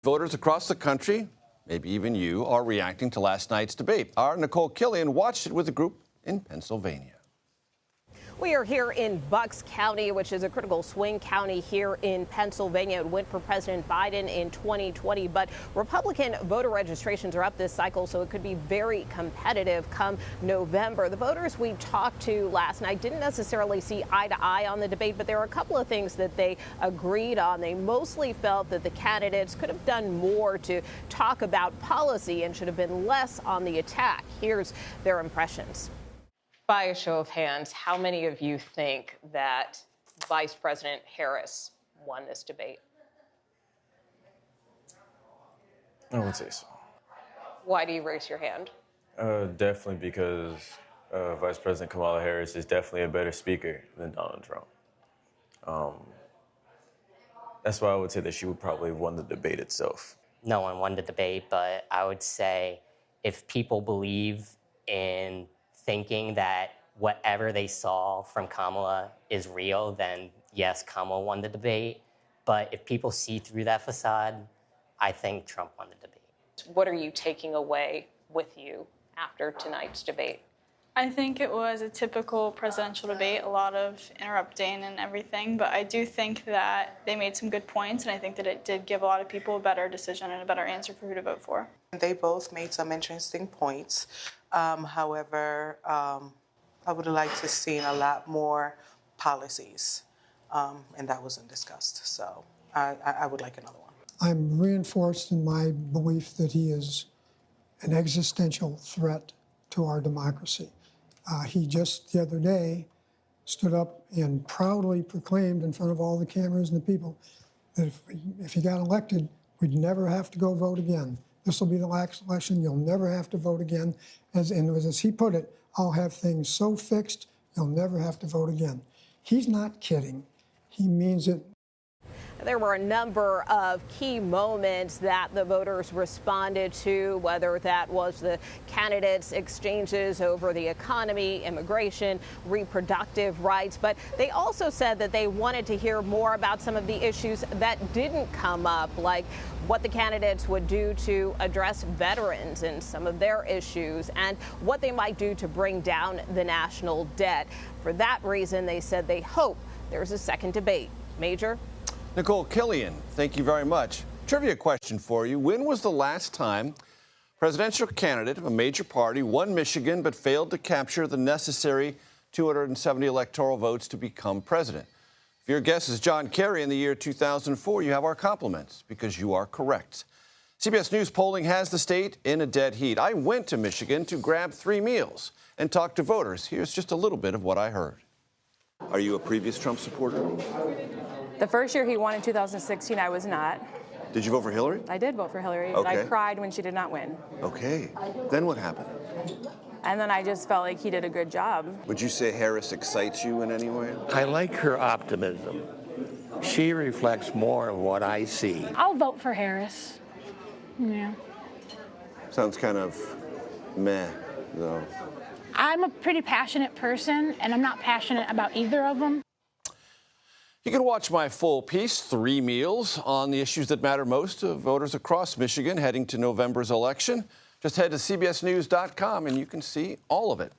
Voters across the country, maybe even you, are reacting to last night's debate. Our Nikole Killion watched it with a group in Pennsylvania. We are here in Bucks County, which is a critical swing county here in Pennsylvania. It went for President Biden in 2020, but Republican voter registrations are up this cycle, so it could be very competitive come November. The voters we talked to last night didn't necessarily see eye to eye on the debate, but there are a couple of things that they agreed on. They mostly felt that the candidates could have done more to talk about policy and should have been less on the attack. Here's their impressions. By a show of hands, how many of you think that Vice President Harris won this debate? I would say so. Why do you raise your hand? Definitely because Vice President Kamala Harris is definitely a better speaker than Donald Trump. That's why I would say that she would probably have won the debate itself. No one won the debate, but I would say if people believe in thinking that whatever they saw from Kamala is real, then yes, Kamala won the debate. But if people see through that facade, I think Trump won the debate. What are you taking away with you after tonight's debate? I think it was a typical presidential debate, a lot of interrupting and everything, but I do think that they made some good points, and I think that it did give a lot of people a better decision and a better answer for who to vote for. They both made some interesting points. However, I would have liked to have seen a lot more policies, and that wasn't discussed. So I would like another one. I'm reinforced in my belief that he is an existential threat to our democracy. He just the other day stood up and proudly proclaimed in front of all the cameras and the people that if he got elected, we'd never have to go vote again. This will be the last election. You'll never have to vote again. As he put it, I'll have things so fixed, you'll never have to vote again. He's not kidding. He means it. There were a number of key moments that the voters responded to, whether that was the candidates' exchanges over the economy, immigration, reproductive rights. But they also said that they wanted to hear more about some of the issues that didn't come up, like what the candidates would do to address veterans and some of their issues, and what they might do to bring down the national debt. For that reason, they said they hope there's a second debate. Major? Nikole Killion, thank you very much. Trivia question for you. When was the last time presidential candidate of a major party won Michigan but failed to capture the necessary 270 electoral votes to become president? If your guess is John Kerry in the year 2004, you have our compliments because you are correct. CBS News polling has the state in a dead heat. I went to Michigan to grab 3 meals and talk to voters. Here's just a little bit of what I heard. Are you a previous Trump supporter? The first year he won in 2016, I was not. Did you vote for Hillary? I did vote for Hillary, Okay. but I cried when she did not win. Okay. Then what happened? And then I just felt like he did a good job. Would you say Harris excites you in any way? I like her optimism. She reflects more of what I see. I'll vote for Harris. Yeah. Sounds kind of meh, though. I'm a pretty passionate person, and I'm not passionate about either of them. You can watch my full piece, 3 meals, on the issues that matter most to voters across Michigan heading to November's election. Just head to cbsnews.com and you can see all of it.